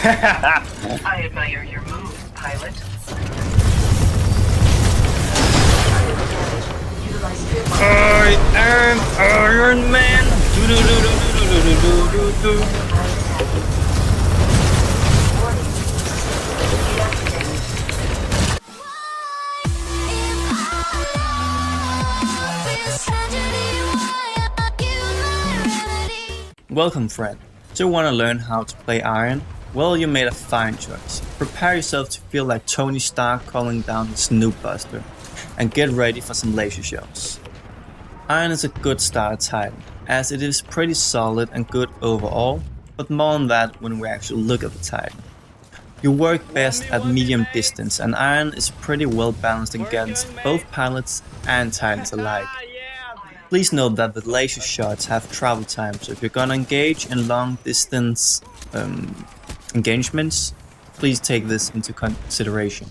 I admire your move, pilot. I am Iron Man. Do do do do do do do do do. Welcome, friend. Do you want to learn how to play Iron? Well, you made a fine choice. Prepare yourself to feel like Tony Stark calling down the Snoop Buster, and get ready for some laser shows. Iron is a good starter Titan, as it is pretty solid and good overall, but more on that when we actually look at the Titan. You work best at medium distance, and Iron is pretty well balanced against both pilots and Titans alike. Please note that the laser shots have travel time, so if you're gonna engage in long distance engagements, please take this into consideration.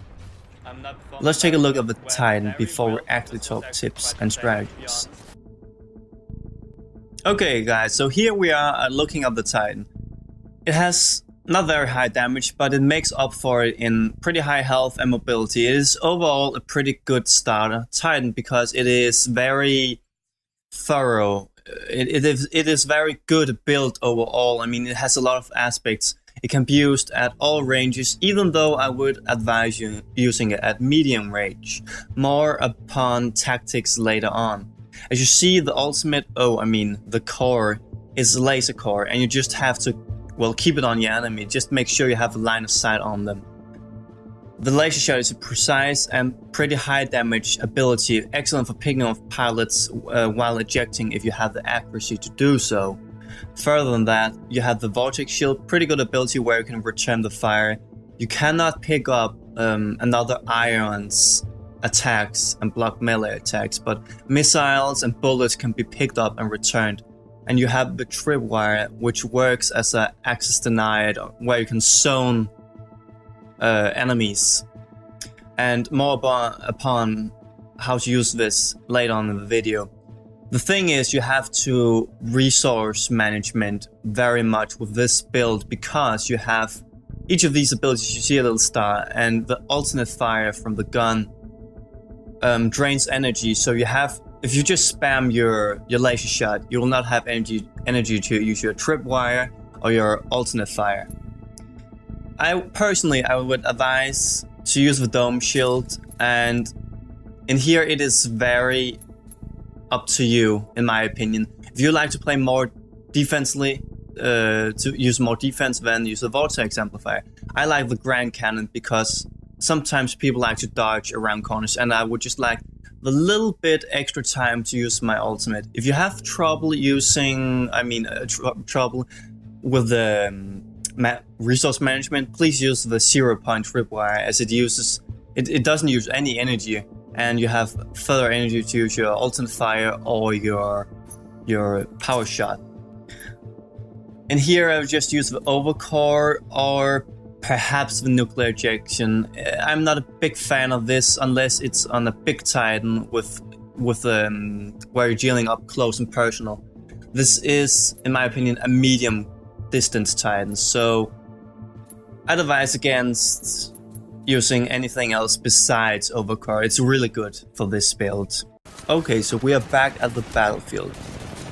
Let's take a look at the Titan before we actually talk tips and strategies. Okay guys, so here we are looking at the Titan. It has not very high damage, but it makes up for it in pretty high health and mobility. It is overall a pretty good starter Titan because it is very thorough. It is very good built overall. I mean, it has a lot of aspects. It can be used at all ranges, even though I would advise you using it at medium range. More upon tactics later on. As you see, the ultimate, the core is a laser core, and you just have to, well, keep it on your enemy. Just make sure you have a line of sight on them. The laser shot is a precise and pretty high damage ability, excellent for picking off pilots while ejecting if you have the accuracy to do so. Further than that, you have the vortex shield, pretty good ability where you can return the fire. You cannot pick up another Iron's attacks and block melee attacks, but missiles and bullets can be picked up and returned. And you have the tripwire, which works as an access denied, where you can zone enemies. And more upon how to use this later on in the video. The thing is, you have to resource management very much with this build because you have each of these abilities. You see a little star, and the alternate fire from the gun drains energy. So you have, if you just spam your laser shot, you will not have energy to use your tripwire or your alternate fire. I would advise to use the dome shield, and in here it is very up to you, in my opinion. If you like to play more defensively, to use more defense, then use the vortex amplifier. I like the grand cannon because sometimes people like to dodge around corners, and I would just like the little bit extra time to use my ultimate. If you have trouble using, trouble with the resource management, please use the 0-point tripwire, as it doesn't use any energy, and you have further energy to use your alternate fire or your power shot. And here I would just use the overcore or perhaps the nuclear ejection. I'm not a big fan of this unless it's on a big Titan with where you're dealing up close and personal. This is, in my opinion, a medium distance Titan, so I'd advise against using anything else besides overcore. It's really good for this build. Okay, so we are back at the battlefield.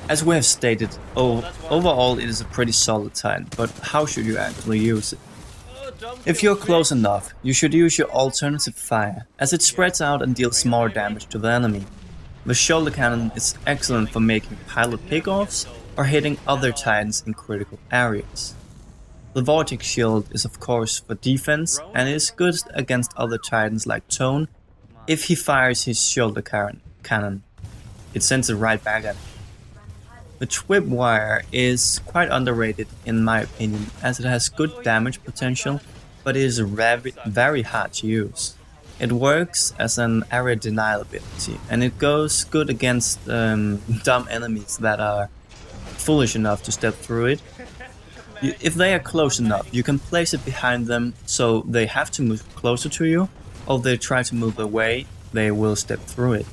As we have stated, overall it is a pretty solid Titan, but how should you actually use it? If you're close enough, you should use your alternative fire, as it spreads out and deals more damage to the enemy. The shoulder cannon is excellent for making pilot pickoffs or hitting other Titans in critical areas. The vortex shield is of course for defense, and is good against other Titans like Tone if he fires his shoulder cannon. It sends it right back at him. The tripwire is quite underrated in my opinion, as it has good damage potential, but it is very hard to use. It works as an area denial ability, and it goes good against dumb enemies that are foolish enough to step through it. If they are close enough, you can place it behind them so they have to move closer to you, or if they try to move away, they will step through it.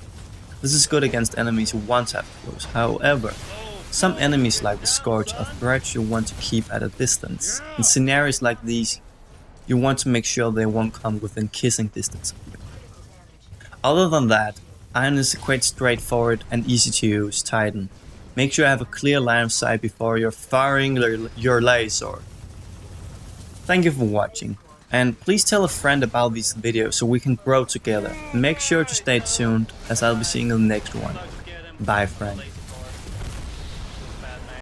This is good against enemies who want to have close. However, Some enemies like the Scourge are threats you want to keep at a distance. In scenarios like these, you want to make sure they won't come within kissing distance of you. Other than that, Iron is a quite straightforward and easy to use Titan. Make sure you have a clear line of sight before you're firing your laser. Thank you for watching, and please tell a friend about these videos so we can grow together. And make sure to stay tuned, as I'll be seeing you in the next one. Bye friend.